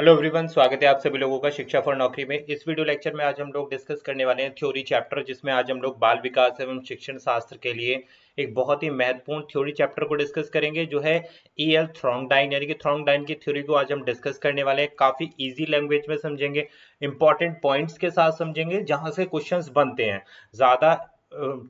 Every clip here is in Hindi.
हेलो एवरीवन, स्वागत है आप सभी लोगों का शिक्षा फॉर नौकरी में। इस वीडियो लेक्चर में आज हम लोग डिस्कस करने वाले हैं थ्योरी चैप्टर, जिसमें आज हम लोग बाल विकास एवं शिक्षण शास्त्र के लिए एक बहुत ही महत्वपूर्ण थ्योरी चैप्टर को डिस्कस करेंगे, जो है ई एल थ्रोंगडाइन, यानी कि थ्रोंगडाइन की थ्योरी को आज हम डिस्कस करने वाले हैं। काफी इजी लैंग्वेज में समझेंगे, इंपॉर्टेंट पॉइंट्स के साथ समझेंगे, जहां से क्वेश्चंस बनते हैं। ज्यादा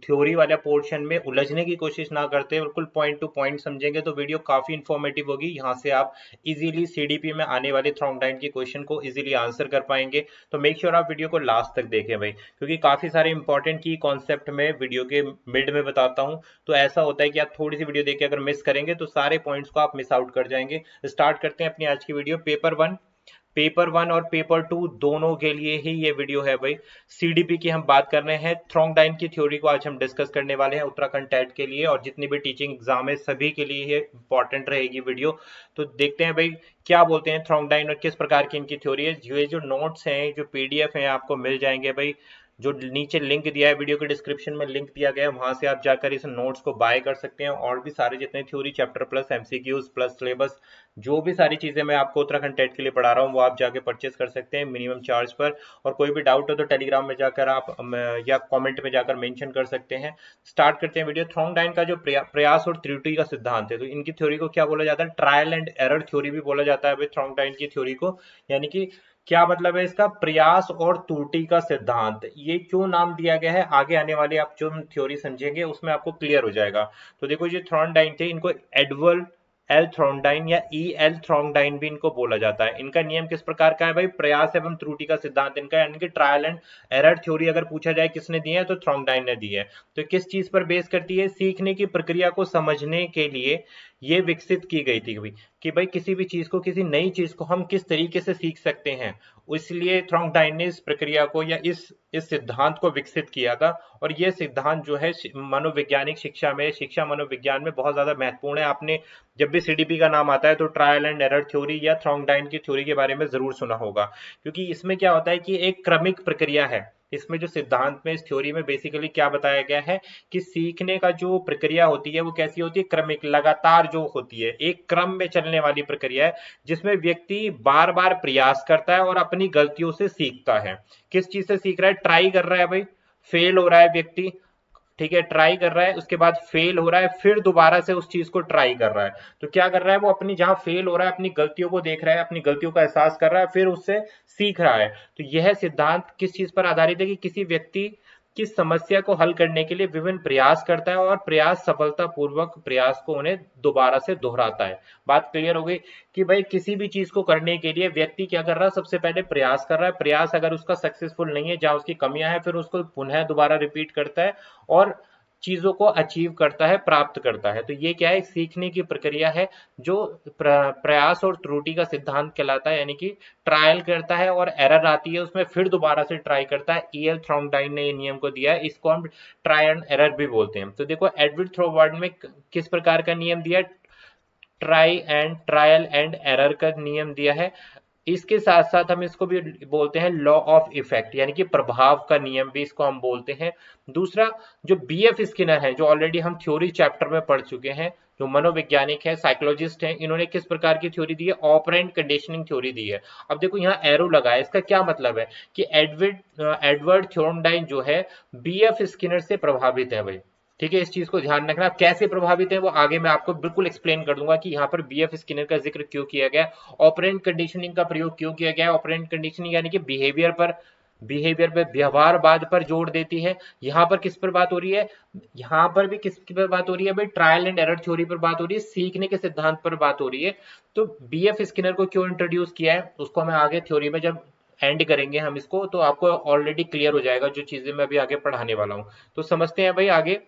थ्योरी वाला पोर्शन में उलझने की कोशिश ना करते, बिल्कुल पॉइंट टू पॉइंट समझेंगे तो वीडियो काफी इंफॉर्मेटिव होगी। यहाँ से आप इजीली सीडीपी में आने वाले थ्रोंगडाइन के क्वेश्चन को इजीली आंसर कर पाएंगे। तो मेक श्योर आप वीडियो को लास्ट तक देखें भाई, क्योंकि काफी सारे इंपॉर्टेंट की कॉन्सेप्ट में वीडियो के मिड में बताता हूँ। तो ऐसा होता है कि आप थोड़ी सी वीडियो देख के अगर मिस करेंगे तो सारे पॉइंट्स को आप मिस आउट कर जाएंगे। स्टार्ट करते हैं अपनी आज की वीडियो। पेपर वन और पेपर टू दोनों के लिए ही ये वीडियो है भाई। सीडीपी की हम बात कर रहे हैं, थ्रोंगडाइन की थ्योरी को आज हम डिस्कस करने वाले हैं उत्तराखंड टेट के लिए, और जितनी भी टीचिंग एग्जाम है सभी के लिए ये इंपॉर्टेंट रहेगी वीडियो। तो देखते हैं भाई क्या बोलते हैं थ्रोंगडाइन और किस प्रकार की इनकी थ्योरी है। ये जो नोट्स हैं, जो पीडीएफ हैं, आपको मिल जाएंगे भाई। जो नीचे लिंक दिया है, वीडियो के डिस्क्रिप्शन में लिंक दिया गया है, वहां से आप जाकर इस नोट्स को बाय कर सकते हैं। और भी सारे जितने theory chapter plus MCQs plus syllabus, जो भी सारी चीजें मैं आपको उत्तराखंड टेट के लिए पढ़ा रहा हूँ, वो आप जाके परचेस कर सकते हैं मिनिमम चार्ज पर। और कोई भी डाउट हो तो टेलीग्राम में जाकर आप या कमेंट में जाकर मेंशन कर सकते हैं। स्टार्ट करते हैं वीडियो। थ्रोंगडाइन का जो प्रयास और त्रुटि का सिद्धांत है, तो इनकी थ्योरी को क्या बोला जाता है? ट्रायल एंड एरर थ्योरी भी बोला जाता है भाई थ्रोंगडाइन की थ्योरी को। यानी कि क्या मतलब है इसका? प्रयास और त्रुटि का सिद्धांत। ये क्यों नाम दिया गया है, आगे आने वाले आप जो थ्योरी समझेंगे उसमें आपको क्लियर हो जाएगा। तो देखो, ये थ्रोंगडाइन थे, इनको एडवर्ड एल थ्रोंगडाइन या ई एल थ्रोंगडाइन भी इनको बोला जाता है। इनका नियम किस प्रकार का है भाई? प्रयास एवं त्रुटि का सिद्धांत इनका, यानी कि ट्रायल एंड एरर थ्योरी अगर पूछा जाए किसने दी है, तो थ्रोंगडाइन ने दी है। तो किस चीज पर बेस करती है? सीखने की प्रक्रिया को समझने के लिए ये विकसित की गई थी भाई, कि भाई किसी भी चीज को, किसी नई चीज को हम किस तरीके से सीख सकते हैं। इसलिए थ्रोंगडाइन ने इस प्रक्रिया को या इस सिद्धांत को विकसित किया था। और यह सिद्धांत जो है मनोवैज्ञानिक शिक्षा में, शिक्षा मनोविज्ञान में बहुत ज्यादा महत्वपूर्ण है। आपने जब भी सीडीपी का नाम आता है तो ट्रायल एंड एरर थ्योरी या थ्रोंगडाइन की थ्योरी के बारे में जरूर सुना होगा, क्योंकि इसमें क्या होता है कि एक क्रमिक प्रक्रिया है। इसमें जो सिद्धांत में, इस थ्योरी में बेसिकली क्या बताया गया है कि सीखने का जो प्रक्रिया होती है वो कैसी होती है? क्रमिक, लगातार जो होती है, एक क्रम में चलने वाली प्रक्रिया है, जिसमें व्यक्ति बार बार प्रयास करता है और अपनी गलतियों से सीखता है। किस चीज से सीख रहा है? ट्राई कर रहा है भाई, फेल हो रहा है व्यक्ति, ठीक है, ट्राई कर रहा है, उसके बाद फेल हो रहा है, फिर दोबारा से उस चीज को ट्राई कर रहा है। तो क्या कर रहा है वो? अपनी जहां फेल हो रहा है अपनी गलतियों को देख रहा है, अपनी गलतियों का एहसास कर रहा है, फिर उससे सीख रहा है। तो यह सिद्धांत किस चीज पर आधारित है? कि किसी व्यक्ति की समस्या को हल करने के लिए विभिन्न प्रयास करता है और प्रयास सफलतापूर्वक प्रयास को उन्हें दोबारा से दोहराता है। बात क्लियर हो गई कि भाई किसी भी चीज को करने के लिए व्यक्ति क्या कर रहा है? सबसे पहले प्रयास कर रहा है। प्रयास अगर उसका सक्सेसफुल नहीं है, जहां उसकी कमियां हैं, फिर उसको पुनः दोबारा रिपीट करता है और चीजों को अचीव करता है, प्राप्त करता है। तो ये क्या है? सीखने की प्रक्रिया है, जो प्रयास और त्रुटि का सिद्धांत कहलाता है। यानी कि ट्रायल करता है और एरर आती है उसमें, फिर दोबारा से ट्राई करता है। ई एल थ्रोंगडाइन ने ये नियम को दिया है, इसको हम ट्राई एंड एरर भी बोलते हैं। तो देखो, एडवर्ड थ्रोवर्ड ने किस प्रकार का नियम दिया? ट्रायल एंड एरर का नियम दिया है। इसके साथ साथ हम इसको भी बोलते हैं लॉ ऑफ इफेक्ट, यानी कि प्रभाव का नियम भी इसको हम बोलते हैं। दूसरा, जो बीएफ स्किनर है, जो ऑलरेडी हम थ्योरी चैप्टर में पढ़ चुके हैं, जो मनोवैज्ञानिक है, साइकोलॉजिस्ट हैं, इन्होंने किस प्रकार की थ्योरी दी है? ऑपरेंट कंडीशनिंग थ्योरी दी है। अब देखो यहाँ एरो लगा है, इसका क्या मतलब है? कि एडवर्ड थ्रोंगडाइन जो है बीएफ स्किनर से प्रभावित है भाई। ठीक है, इस चीज को ध्यान रखना। कैसे प्रभावित है वो आगे मैं आपको बिल्कुल एक्सप्लेन कर दूंगा, कि यहाँ पर बीएफ स्किनर का जिक्र क्यों किया गया, ऑपरेंट कंडीशनिंग का प्रयोग क्यों किया गया है। ऑपरेंट कंडीशनिंग यानी कि बिहेवियर पर व्यवहारवाद पर जोर देती है। यहाँ पर किस पर बात हो रही है? यहाँ पर भी किस पर बात हो रही है भाई? ट्रायल एंड एरर थ्योरी पर बात हो रही है, सीखने के सिद्धांत पर बात हो रही है। तो बीएफ स्किनर को क्यों इंट्रोड्यूस किया है, उसको हमें आगे थ्योरी में जब एंड करेंगे हम इसको, तो आपको ऑलरेडी क्लियर हो जाएगा जो चीजें मैं अभी आगे पढ़ाने वाला हूँ। तो समझते हैं भाई आगे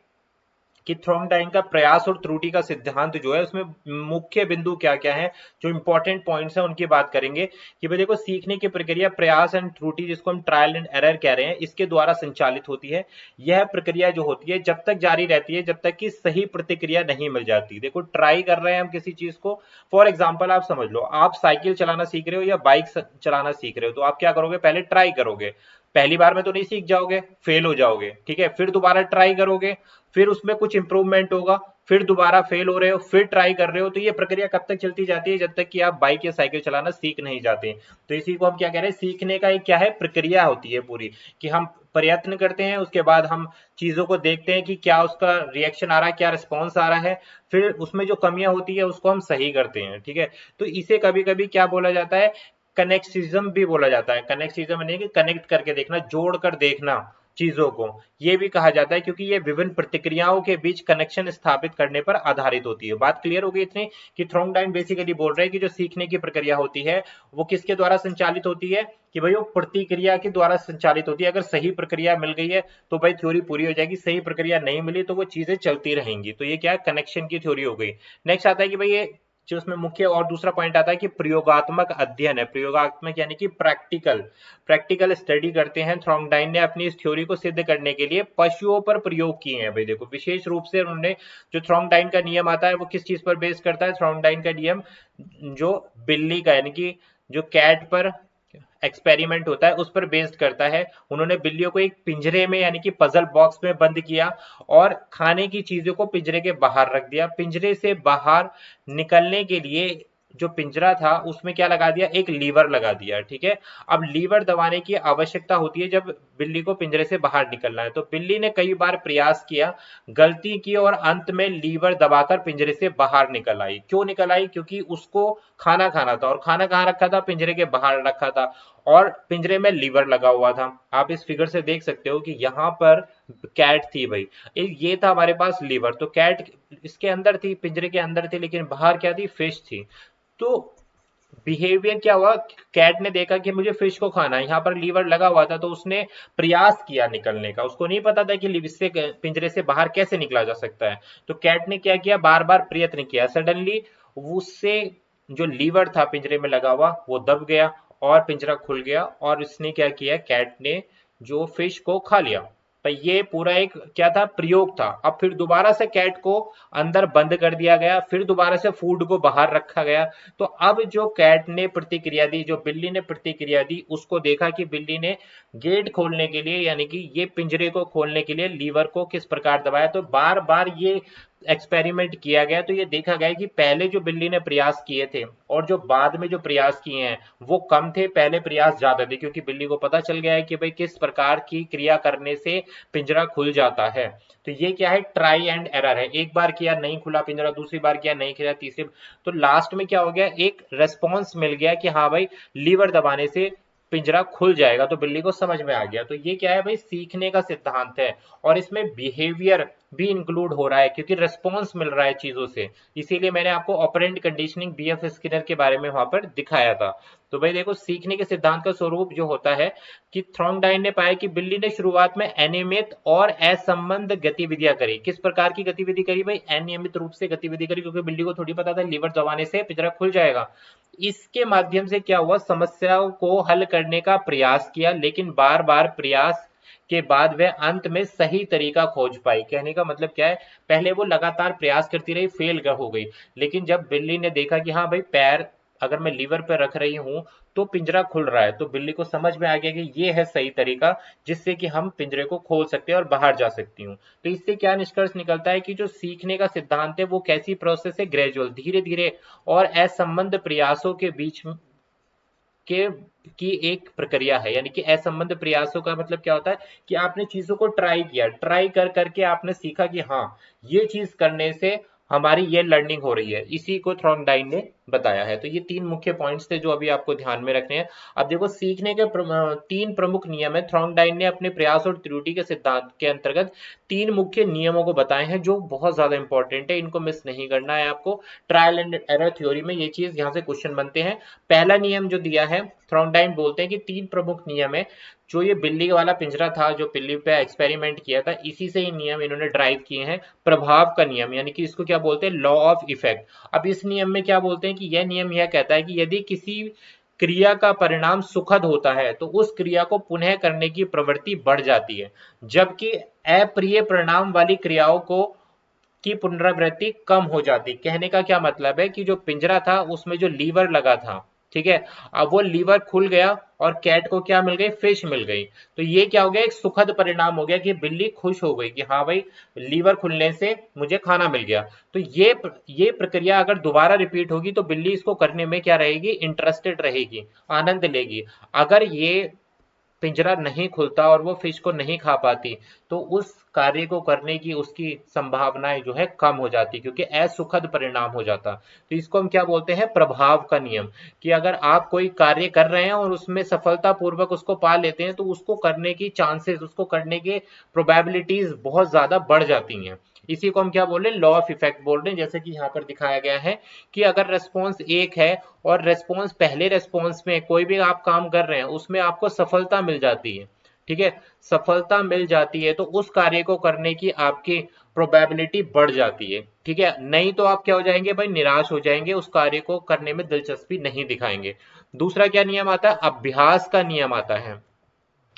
कि थ्रोंगडाइन का प्रयास और त्रुटि का सिद्धांत जो है, उसमें मुख्य बिंदु क्या क्या है, जो इंपॉर्टेंट पॉइंट्स हैं उनकी बात करेंगे। कि भाई देखो, सीखने की प्रक्रिया प्रयास एंड त्रुटि, जिसको हम ट्रायल एंड एरर कह रहे हैं, इसके द्वारा संचालित होती है। यह प्रक्रिया जो होती है जब तक जारी रहती है जब तक कि सही प्रतिक्रिया नहीं मिल जाती। देखो, ट्राई कर रहे हैं हम किसी चीज को। फॉर एग्जाम्पल आप समझ लो, आप साइकिल चलाना सीख रहे हो या बाइक चलाना सीख रहे हो, तो आप क्या करोगे? पहले ट्राई करोगे। पहली बार में तो नहीं सीख जाओगे, फेल हो जाओगे, ठीक है, फिर दोबारा ट्राई करोगे, फिर उसमें कुछ इंप्रूवमेंट होगा, फिर दोबारा फेल हो रहे हो, फिर ट्राई कर रहे हो, तो ये प्रक्रिया कब तक चलती जाती है? जब तक कि आप बाइक या साइकिल चलाना सीख नहीं जाते। तो इसी को हम क्या कह रहे हैं, सीखने का एक क्या है, प्रक्रिया होती है पूरी, कि हम प्रयत्न करते हैं, उसके बाद हम चीजों को देखते हैं कि क्या उसका रिएक्शन आ रहा है, क्या रिस्पॉन्स आ रहा है, फिर उसमें जो कमियां होती है उसको हम सही करते हैं, ठीक है। तो इसे कभी कभी क्या बोला जाता है, कनेक्सिज्म भी बोला जाता है। कनेक्सिज्म यानी कि कनेक्ट करके देखना, जोड़ कर देखना चीजों को, ये भी कहा जाता है, क्योंकि ये विभिन्न प्रतिक्रियाओं के बीच कनेक्शन स्थापित करने पर आधारित होती है। बात क्लियर हो गई इतनी, कि थ्रोंगडाइन बेसिकली बोल रहे हैं कि जो सीखने की प्रक्रिया होती है वो किसके द्वारा संचालित होती है, कि भाई वो प्रतिक्रिया के द्वारा संचालित होती है। अगर सही प्रक्रिया मिल गई है तो भाई थ्योरी पूरी हो जाएगी, सही प्रक्रिया नहीं मिली तो वो चीजें चलती रहेंगी। तो ये क्या है, कनेक्शन की थ्योरी हो गई। नेक्स्ट आता है कि भाई ये जो उसमें मुख्य और दूसरा पॉइंट आता है कि प्रयोगात्मक अध्ययन है। प्रयोगात्मक यानी कि प्रैक्टिकल, प्रैक्टिकल स्टडी करते हैं। थ्रोंगडाइन ने अपनी इस थ्योरी को सिद्ध करने के लिए पशुओं पर प्रयोग किए हैं। भाई देखो, विशेष रूप से उन्होंने, जो थ्रोंगडाइन का नियम आता है वो किस चीज पर बेस करता है? थ्रोंगडाइन का नियम जो बिल्ली का, यानी कि जो कैट पर एक्सपेरिमेंट होता है उस पर बेस्ड करता है। उन्होंने बिल्लियों को एक पिंजरे में, यानी कि पजल बॉक्स में बंद किया और खाने की चीजों को पिंजरे के बाहर रख दिया। पिंजरे से बाहर निकलने के लिए जो पिंजरा था उसमें क्या लगा दिया, एक लीवर लगा दिया, ठीक है। अब लीवर दबाने की आवश्यकता होती है जब बिल्ली को पिंजरे से बाहर निकलना है। तो बिल्ली ने कई बार प्रयास किया, गलती की, और अंत में लीवर दबाकर पिंजरे से बाहर निकल आई। क्यों निकल आई? क्योंकि उसको खाना खाना था, और खाना कहाँ रखा था? पिंजरे के बाहर रखा था, और पिंजरे में लीवर लगा हुआ था। आप इस फिगर से देख सकते हो कि यहाँ पर कैट थी भाई, ये था हमारे पास लीवर, तो कैट इसके अंदर थी, पिंजरे के अंदर थी, लेकिन बाहर क्या थी? फिश थी। तो बिहेवियर क्या हुआ, कैट ने देखा कि मुझे फिश को खाना है, यहाँ पर लीवर लगा हुआ था, तो उसने प्रयास किया निकलने का। उसको नहीं पता था कि इससे पिंजरे से बाहर कैसे निकला जा सकता है। तो कैट ने क्या किया, बार बार प्रयत्न किया। सडनली उससे जो लीवर था पिंजरे में लगा हुआ वो दब गया और पिंजरा खुल गया, और इसने क्या किया, कैट ने जो फिश को खा लिया। पर ये पूरा एक क्या था, प्रयोग था। अब फिर दोबारा से कैट को अंदर बंद कर दिया गया, फिर दोबारा से फूड को बाहर रखा गया। तो अब जो कैट ने प्रतिक्रिया दी, जो बिल्ली ने प्रतिक्रिया दी, उसको देखा कि बिल्ली ने गेट खोलने के लिए, यानी कि ये पिंजरे को खोलने के लिए लीवर को किस प्रकार दबाया। तो बार बार ये एक्सपेरिमेंट किया गया, तो ये देखा गया कि पहले जो बिल्ली ने प्रयास किए थे और जो बाद में जो प्रयास किए हैं वो कम थे, पहले प्रयास ज्यादा थे, क्योंकि बिल्ली को पता चल गया है कि भाई किस प्रकार की क्रिया करने से पिंजरा खुल जाता है। तो ये क्या है, ट्राई एंड एरर है। एक बार किया नहीं खुला पिंजरा, दूसरी बार किया नहीं खुला, तीसरी, तो लास्ट में क्या हो गया, एक रेस्पॉन्स मिल गया कि हाँ भाई लीवर दबाने से पिंजरा खुल जाएगा। तो बिल्ली को समझ में आ गया। तो ये क्या है भाई, सीखने का सिद्धांत है, और इसमें बिहेवियर भी इंक्लूड हो रहा है, क्योंकि रिस्पॉन्स मिल रहा है चीजों से। इसीलिए मैंने आपको ऑपरेंट कंडीशनिंग बीएफ स्किनर के बारे में वहां पर दिखाया था। तो भाई देखो, सीखने के सिद्धांत का स्वरूप जो होता है कि थ्रोंगडाइन ने पाया कि बिल्ली ने शुरुआत में अनियमित और असंबद्ध गतिविधियां करी। किस प्रकार की गतिविधि करी भाई? अनियमित रूप से गतिविधि करी, क्योंकि बिल्ली को थोड़ी पता था लीवर दबाने से पिंजरा खुल जाएगा। इसके माध्यम से क्या हुआ, समस्याओं को हल करने का प्रयास किया, लेकिन बार बार प्रयास के बाद वह अंत में सही तरीका खोज पाई। कहने का मतलब क्या है, पहले वो लगातार प्रयास करती रही, फेल हो गई, लेकिन जब बिल्ली ने देखा कि हाँ भाई पैर अगर मैं लीवर पर रख रही हूं तो पिंजरा खुल रहा है, तो बिल्ली को समझ में आ गया कि ये है सही तरीका जिससे कि हम पिंजरे को खोल सकते हैं और बाहर जा सकती हूँ। तो इससे क्या निष्कर्ष निकलता है कि जो सीखने का सिद्धांत है वो कैसी प्रोसेस है, ग्रेजुअल, धीरे धीरे और असंबद्ध प्रयासों के बीच के की एक प्रक्रिया है। यानी कि असंबद्ध प्रयासों का मतलब क्या होता है कि आपने चीजों को ट्राई किया, ट्राई कर करके आपने सीखा कि हाँ ये चीज करने से हमारी ये लर्निंग हो रही है। इसी को थ्रोंगडाइन ने बताया है। तो ये तीन मुख्य पॉइंट्स थे जो अभी आपको ध्यान में रखने हैं। अब देखो, सीखने के तीन प्रमुख नियम है। थ्रोंगडाइन ने अपने प्रयास और त्रुटि के सिद्धांत के अंतर्गत तीन मुख्य नियमों को बताए हैं जो बहुत ज्यादा इंपॉर्टेंट है, इनको मिस नहीं करना है आपको। ट्रायल एंड एरर थ्योरी में ये चीज यहाँ से क्वेश्चन बनते हैं। पहला नियम जो दिया है, थ्रोंगडाइन बोलते हैं कि तीन प्रमुख नियम है। जो ये बिल्ली वाला पिंजरा था, जो बिल्ली पे एक्सपेरिमेंट किया था, इसी से ही नियम इन्होंने ड्राइव किए हैं। प्रभाव का नियम, यानी कि इसको क्या बोलते हैं, लॉ ऑफ इफेक्ट। अब इस नियम में क्या बोलते हैं कि यह नियम यह कहता है कि यदि किसी क्रिया का परिणाम सुखद होता है तो उस क्रिया को पुनः करने की प्रवृत्ति बढ़ जाती है, जबकि अप्रिय परिणाम वाली क्रियाओं को की पुनरावृत्ति कम हो जाती। कहने का क्या मतलब है कि जो पिंजरा था उसमें जो लीवर लगा था, ठीक है। अब वो लीवर खुल गया और कैट को क्या मिल गई, फिश मिल गई। तो ये क्या हो गया, एक सुखद परिणाम हो गया कि बिल्ली खुश हो गई कि हाँ भाई लीवर खुलने से मुझे खाना मिल गया। तो ये प्रक्रिया अगर दोबारा रिपीट होगी तो बिल्ली इसको करने में क्या रहेगी, इंटरेस्टेड रहेगी, आनंद लेगी। अगर ये पिंजरा नहीं खुलता और वो फिश को नहीं खा पाती तो उस कार्य को करने की उसकी संभावनाएं जो है कम हो जाती, क्योंकि असुखद परिणाम हो जाता। तो इसको हम क्या बोलते हैं, प्रभाव का नियम। कि अगर आप कोई कार्य कर रहे हैं और उसमें सफलतापूर्वक उसको पा लेते हैं तो उसको करने की चांसेस, उसको करने के प्रोबेबिलिटीज बहुत ज्यादा बढ़ जाती हैं। इसी को हम क्या बोल रहे हैं, लॉ ऑफ इफेक्ट बोल रहे हैं। जैसे कि यहाँ पर दिखाया गया है कि अगर रेस्पॉन्स एक है और रेस्पॉन्स, पहले रेस्पॉन्स में कोई भी आप काम कर रहे हैं उसमें आपको सफलता मिल जाती है, ठीक है, सफलता मिल जाती है तो उस कार्य को करने की आपकी प्रोबेबिलिटी बढ़ जाती है, ठीक है। नहीं तो आप क्या हो जाएंगे भाई, निराश हो जाएंगे, उस कार्य को करने में दिलचस्पी नहीं दिखाएंगे। दूसरा क्या नियम आता है, अभ्यास का नियम आता है।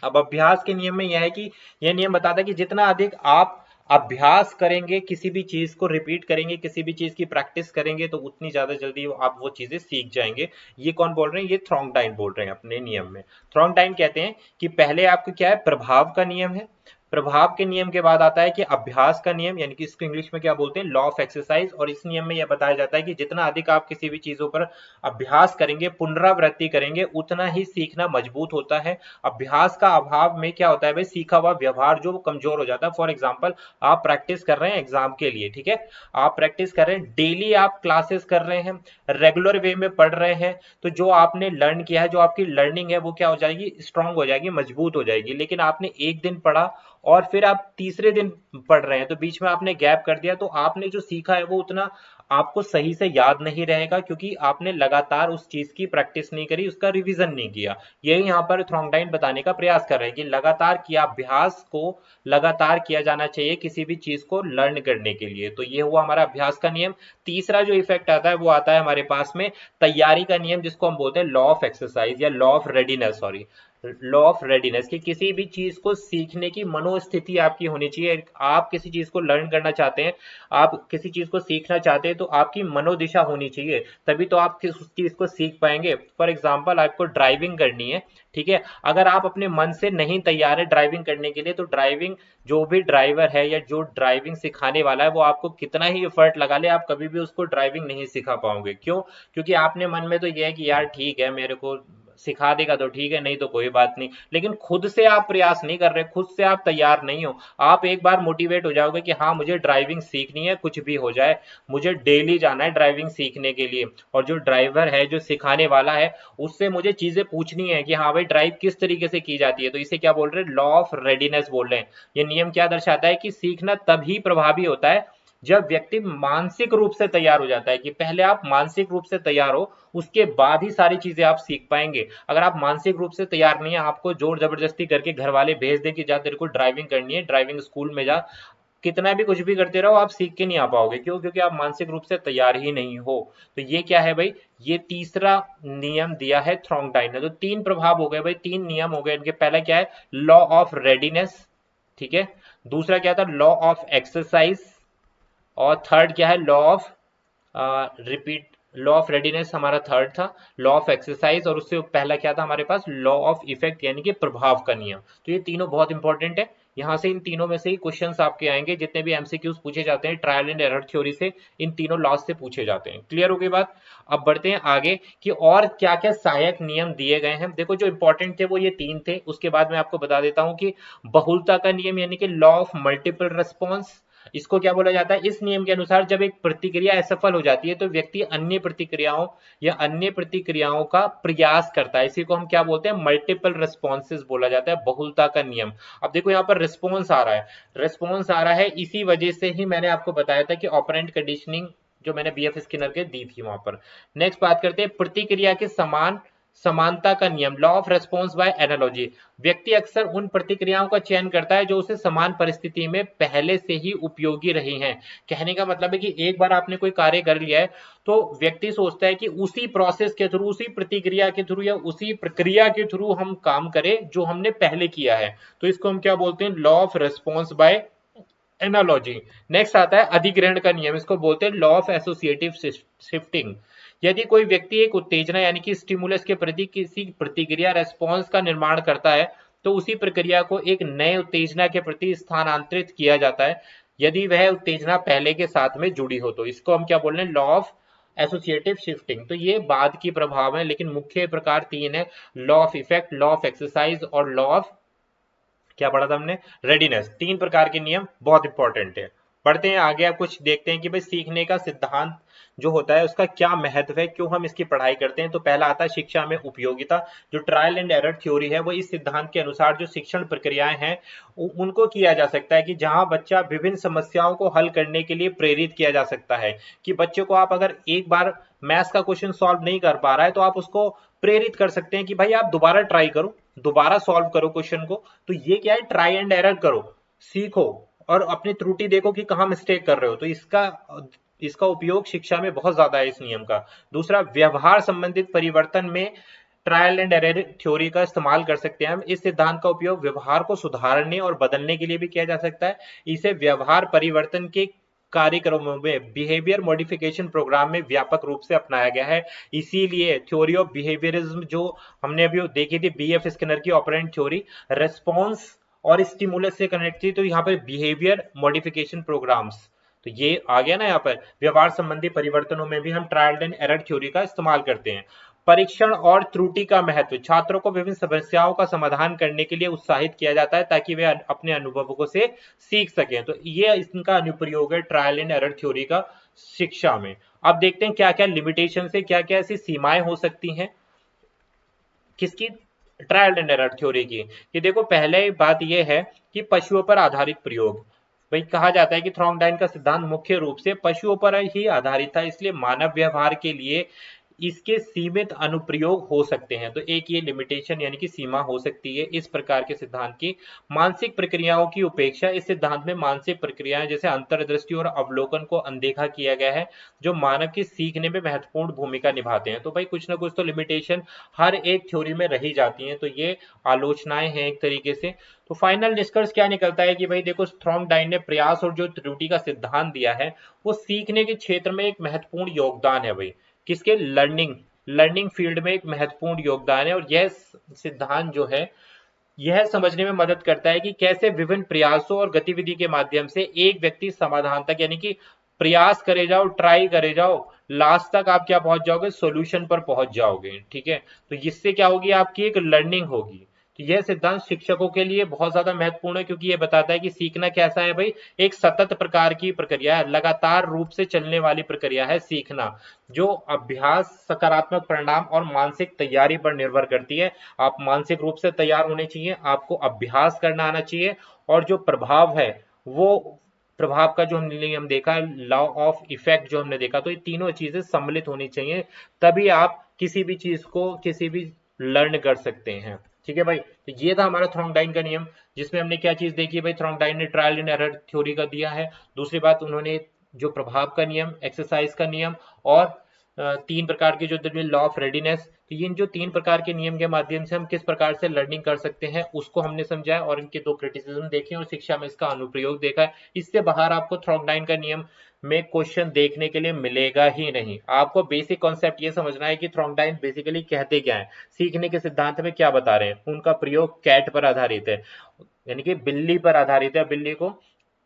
अब अभ्यास के नियम में यह है कि यह नियम बताता है कि जितना अधिक आप अभ्यास करेंगे, किसी भी चीज को रिपीट करेंगे, किसी भी चीज की प्रैक्टिस करेंगे तो उतनी ज्यादा जल्दी आप वो चीजें सीख जाएंगे। ये कौन बोल रहे हैं, ये थ्रोंगडाइन बोल रहे हैं अपने नियम में। थ्रोंगडाइन कहते हैं कि पहले आपको क्या है, प्रभाव का नियम है, प्रभाव के नियम के बाद आता है कि अभ्यास का नियम, यानी कि इसको इंग्लिश में क्या बोलते हैं, लॉ ऑफ एक्सरसाइज। और इस नियम में यह बताया जाता है कि जितना अधिक आप किसी भी चीजों पर अभ्यास करेंगे, पुनरावृत्ति करेंगे, उतना ही सीखना मजबूत होता है। अभ्यास का अभाव में क्या होता है भाई, सीखा हुआ व्यवहार जो कमजोर हो जाता है। फॉर एग्जाम्पल आप प्रैक्टिस कर रहे हैं एग्जाम के लिए, ठीक है, आप प्रैक्टिस कर रहे हैं, डेली आप क्लासेस कर रहे हैं, रेगुलर वे में पढ़ रहे हैं, तो जो आपने लर्न किया है, जो आपकी लर्निंग है वो क्या हो जाएगी, स्ट्रांग हो जाएगी, मजबूत हो जाएगी। लेकिन आपने एक दिन पढ़ा और फिर आप तीसरे दिन पढ़ रहे हैं तो बीच में आपने गैप कर दिया, तो आपने जो सीखा है वो उतना आपको सही से याद नहीं रहेगा, क्योंकि आपने लगातार उस चीज की प्रैक्टिस नहीं करी, उसका रिवीजन नहीं किया। यही यहाँ पर थ्रोंगडाइन बताने का प्रयास कर रहे हैं कि लगातार किया, अभ्यास को लगातार किया जाना चाहिए किसी भी चीज को लर्न करने के लिए। तो ये हुआ हमारा अभ्यास का नियम। तीसरा जो इफेक्ट आता है वो आता है हमारे पास में तैयारी का नियम, जिसको हम बोलते हैं लॉ ऑफ एक्सरसाइज या law of readiness, sorry, law of readiness. कि किसी भी चीज को सीखने की मनोस्थिति आपकी होनी चाहिए। आप किसी चीज को लर्न करना चाहते हैं, आप किसी चीज को सीखना चाहते हैं तो आपकी मनोदिशा होनी चाहिए, तभी तो आप उस चीज को सीख पाएंगे। फॉर एग्जाम्पल आपको ड्राइविंग करनी है, ठीक है, अगर आप अपने मन से नहीं तैयार है ड्राइविंग करने के लिए तो ड्राइविंग, जो भी ड्राइवर है या जो ड्राइविंग सिखाने वाला है वो आपको कितना ही एफर्ट लगा ले, आप कभी भी उसको ड्राइविंग नहीं सिखा पाओगे। क्यों, क्योंकि आपने मन में तो ये है कि यार ठीक है, मेरे को सिखा देगा तो ठीक है, नहीं तो कोई बात नहीं। लेकिन खुद से आप प्रयास नहीं कर रहे, खुद से आप तैयार नहीं हो। आप एक बार मोटिवेट हो जाओगे कि हाँ मुझे ड्राइविंग सीखनी है, कुछ भी हो जाए, मुझे डेली जाना है ड्राइविंग सीखने के लिए, और जो ड्राइवर है, जो सिखाने वाला है, उससे मुझे चीजें पूछनी है कि हाँ भाई ड्राइव किस तरीके से की जाती है। तो इसे क्या बोल रहे हैं, लॉ ऑफ रेडीनेस बोल रहे हैं। ये नियम क्या दर्शाता है कि सीखना तभी प्रभावी होता है जब व्यक्ति मानसिक रूप से तैयार हो जाता है। कि पहले आप मानसिक रूप से तैयार हो, उसके बाद ही सारी चीजें आप सीख पाएंगे। अगर आप मानसिक रूप से तैयार नहीं है, आपको जोर जबरदस्ती करके घर वाले भेज दे कि जा तेरे को ड्राइविंग करनी है, ड्राइविंग स्कूल में जा, कितना भी कुछ भी करते रहो, आप सीख के नहीं आ पाओगे। क्यों, क्योंकि आप मानसिक रूप से तैयार ही नहीं हो। तो ये क्या है भाई, ये तीसरा नियम दिया है थ्रोंगडाइन ने। तो तीन प्रभाव हो गए भाई, तीन नियम हो गए इनके। पहला क्या है, लॉ ऑफ रेडीनेस, ठीक है। दूसरा क्या था, लॉ ऑफ एक्सरसाइज। और थर्ड क्या है, law of repeat, law of readiness हमारा थर्ड था, लॉ ऑफ एक्सरसाइज, और उससे पहला क्या था हमारे पास, लॉ ऑफ इफेक्ट, यानी कि प्रभाव का नियम। तो ये तीनों बहुत इंपॉर्टेंट है। यहाँ से इन तीनों में से ही क्वेश्चंस आपके आएंगे, जितने भी एमसीक्यूज पूछे जाते हैं ट्रायल एंड एरर थ्योरी से, इन तीनों लॉज से पूछे जाते हैं। क्लियर हो गई बात। अब बढ़ते हैं आगे कि और क्या क्या सहायक नियम दिए गए हैं। देखो जो इंपॉर्टेंट थे वो ये तीन थे। उसके बाद मैं आपको बता देता हूँ कि बहुलता का नियम, यानी कि लॉ ऑफ मल्टीपल रेस्पॉन्स, इसको क्या बोला जाता है, इस नियम के अनुसार जब एक प्रतिक्रिया असफल हो जाती है तो व्यक्ति अन्य प्रतिक्रियाओं या अन्य प्रतिक्रियाओं का प्रयास करता है। इसी को हम क्या बोलते हैं, मल्टीपल रिस्पॉन्सेज बोला जाता है, बहुलता का नियम। अब देखो यहाँ पर रिस्पॉन्स आ रहा है, रिस्पॉन्स आ रहा है, इसी वजह से ही मैंने आपको बताया था कि ऑपरेंट कंडीशनिंग जो मैंने बीएफ स्किनर के दी थी वहां पर। नेक्स्ट बात करते हैं प्रतिक्रिया के समान समानता का नियम, law of response bye analogy. व्यक्ति अक्सर उन प्रतिक्रियाओं का चयन करता है जो उसे समान परिस्थिति में पहले से ही उपयोगी रही हैं। कहने का मतलब है कि एक बार आपने कोई कार्य कर लिया है तो व्यक्ति सोचता है कि उसी प्रोसेस के थ्रू, उसी प्रतिक्रिया के थ्रू या उसी प्रक्रिया के थ्रू हम काम करें जो हमने पहले किया है। तो इसको हम क्या बोलते हैं, law of response bye analogy. Next आता है अधिग्रहण का नियम, इसको बोलते हैं लॉ ऑफ एसोसिएटिव शिफ्टिंग। यदि कोई व्यक्ति एक उत्तेजना यानी कि स्टिमुलस के प्रति किसी प्रतिक्रिया रेस्पॉन्स का निर्माण करता है तो उसी प्रक्रिया को एक नए उत्तेजना के प्रति स्थानांतरित किया जाता है यदि वह उत्तेजना पहले के साथ में जुड़ी हो। तो इसको हम क्या बोल रहे हैं, लॉ ऑफ एसोसिएटिव शिफ्टिंग। तो ये बाद की प्रभाव है, लेकिन मुख्य प्रकार 3 है, law of effect, law of exercise और लॉ ऑफ क्या पढ़ा था हमने, रेडीनेस। 3 प्रकार के नियम बहुत इंपॉर्टेंट है। पढ़ते हैं आगे, आप कुछ देखते हैं कि भाई सीखने का सिद्धांत जो होता है उसका क्या महत्व है, क्यों हम इसकी पढ़ाई करते हैं। तो पहला आता है शिक्षा में उपयोगिता। जो ट्रायल एंड एरर थ्योरी है वो इस सिद्धांत के अनुसार जो शिक्षण प्रक्रियाएं हैं उनको किया जा सकता है कि जहां बच्चा विभिन्न समस्याओं को हल करने के लिए प्रेरित किया जा सकता है। कि बच्चे को आप अगर एक बार मैथ्स का क्वेश्चन सॉल्व नहीं कर पा रहा है तो आप उसको प्रेरित कर सकते हैं कि भाई आप दोबारा ट्राई करो, दोबारा सॉल्व करो क्वेश्चन को। तो ये क्या है, ट्राई एंड एरर करो, सीखो और अपनी त्रुटि देखो कि कहां मिस्टेक कर रहे हो। तो इसका उपयोग शिक्षा में बहुत ज्यादा है इस नियम का। दूसरा, व्यवहार संबंधित परिवर्तन में ट्रायल एंड एरर थ्योरी का इस्तेमाल कर सकते हैं हम। इस सिद्धांत का उपयोग व्यवहार को सुधारने और बदलने के लिए भी किया जा सकता है। इसे व्यवहार परिवर्तन के कार्यक्रमों में, बिहेवियर मॉडिफिकेशन प्रोग्राम में व्यापक रूप से अपनाया गया है। इसीलिए थ्योरी ऑफ बिहेवियरिज्म जो हमने अभी देखी थी, बीएफ स्किनर की ऑपरेंट थ्योरी, रेस्पॉन्स और स्टिमुलस से कनेक्ट थी। तो यहाँ पर बिहेवियर मॉडिफिकेशन प्रोग्राम्स, तो ये आ गया ना। यहाँ पर व्यवहार संबंधी परिवर्तनों में भी हम ट्रायल एंड एरर थ्योरी का इस्तेमाल करते हैं। परीक्षण और त्रुटि का महत्व, छात्रों को विभिन्न समस्याओं का समाधान करने के लिए उत्साहित किया जाता है ताकि वे अपने अनुभवों से सीख सकें। तो ये इसका अनुप्रयोग है ट्रायल एंड एरर थ्योरी का शिक्षा में। अब देखते हैं क्या क्या लिमिटेशन है, क्या क्या ऐसी सीमाएं हो सकती हैं किसकी, ट्रायल एंड एरर थ्योरी की। कि देखो पहले बात यह है कि पशुओं पर आधारित प्रयोग। भाई कहा जाता है कि थ्रॉन्गडाइन का सिद्धांत मुख्य रूप से पशुओं पर ही आधारित था, इसलिए मानव व्यवहार के लिए इसके सीमित अनुप्रयोग हो सकते हैं। तो एक ये लिमिटेशन यानी कि सीमा हो सकती है इस प्रकार के सिद्धांत की। मानसिक प्रक्रियाओं की उपेक्षा, इस सिद्धांत में मानसिक प्रक्रियाएं जैसे अंतर्दृष्टि और अवलोकन को अनदेखा किया गया है जो मानव की सीखने में महत्वपूर्ण भूमिका निभाते हैं। तो भाई कुछ ना कुछ तो लिमिटेशन हर एक थ्योरी में रही जाती है। तो ये आलोचनाएं हैं एक तरीके से। तो फाइनल निष्कर्ष क्या निकलता है कि भाई देखो थ्रॉन्गडाइन ने प्रयास और जो त्रुटि का सिद्धांत दिया है वो सीखने के क्षेत्र में एक महत्वपूर्ण योगदान है। भाई किसके, लर्निंग फील्ड में एक महत्वपूर्ण योगदान है। और यह सिद्धांत जो है यह समझने में मदद करता है कि कैसे विभिन्न प्रयासों और गतिविधि के माध्यम से एक व्यक्ति समाधान तक, यानी कि प्रयास करे जाओ, ट्राई करे जाओ, लास्ट तक आप क्या पहुंच जाओगे, सॉल्यूशन पर पहुंच जाओगे। ठीक है, तो इससे क्या होगी, आपकी एक लर्निंग होगी। तो यह सिद्धांत शिक्षकों के लिए बहुत ज्यादा महत्वपूर्ण है क्योंकि यह बताता है कि सीखना कैसा है भाई, एक सतत प्रकार की प्रक्रिया है, लगातार रूप से चलने वाली प्रक्रिया है सीखना, जो अभ्यास, सकारात्मक परिणाम और मानसिक तैयारी पर निर्भर करती है। आप मानसिक रूप से तैयार होने चाहिए, आपको अभ्यास करना आना चाहिए, और जो प्रभाव है वो प्रभाव का जो हमने नियम देखा, लॉ ऑफ इफेक्ट जो हमने देखा, तो ये तीनों चीजें सम्मिलित होनी चाहिए, तभी आप किसी भी चीज को किसी भी लर्न कर सकते हैं। ठीक है भाई, तो ये था हमारा थ्रॉन्गडाइन का नियम, जिसमें हमने क्या चीज देखी भाई, थ्रॉन्गडाइन ने ट्रायल एंड एरर थ्योरी का दिया है। दूसरी बात, उन्होंने जो प्रभाव का नियम, एक्सरसाइज का नियम और 3 प्रकार के जो लॉ ऑफ रेडीनेस, तो इन जो 3 प्रकार के नियम के माध्यम से हम किस प्रकार से लर्निंग कर सकते हैं उसको हमने समझा और इनके 2 क्रिटिसिज्म देखे और शिक्षा में इसका अनुप्रयोग देखा है। इससे बाहर आपको थ्रॉन्गडाइन का नियम में क्वेश्चन देखने के लिए मिलेगा ही नहीं। आपको बेसिक कॉन्सेप्ट ये समझना है कि थ्रॉन्गडाइन बेसिकली कहते क्या है, सीखने के सिद्धांत में क्या बता रहे हैं। उनका प्रयोग कैट पर आधारित है, यानी कि बिल्ली पर आधारित है।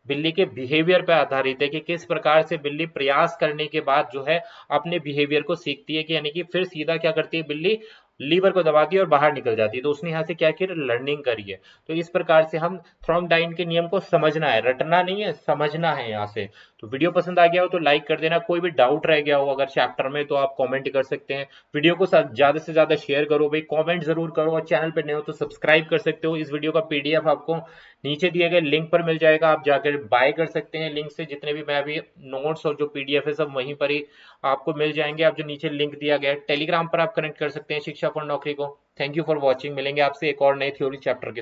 बिल्ली के बिहेवियर पर आधारित है कि किस प्रकार से बिल्ली प्रयास करने के बाद जो है अपने बिहेवियर को सीखती है, कि यानी कि फिर सीधा क्या करती है बिल्ली, लीवर को दबाती है और बाहर निकल जाती है। तो उसने यहाँ से क्या किया, लर्निंग करी है। तो इस प्रकार से हम थ्रॉन्गडाइन के नियम को समझना है, रटना नहीं है, समझना है यहाँ से। तो वीडियो पसंद आ गया हो तो लाइक कर देना, कोई भी डाउट रह गया हो अगर चैप्टर में तो आप कमेंट कर सकते हैं। वीडियो को ज्यादा से ज्यादा शेयर करो भाई, कमेंट जरूर करो, और चैनल पर नए हो तो सब्सक्राइब कर सकते हो। इस वीडियो का पीडीएफ आपको नीचे दिए गए लिंक पर मिल जाएगा, आप जाकर बाय कर सकते हैं लिंक से। जितने भी मैं अभी नोट्स और जो पीडीएफ है सब वहीं पर ही आपको मिल जाएंगे। आप जो नीचे लिंक दिया गया है टेलीग्राम पर आप कनेक्ट कर सकते हैं शिक्षा फॉर नौकरी को। थैंक यू फॉर वॉचिंग, मिलेंगे आपसे एक और नए थ्योरी चैप्टर के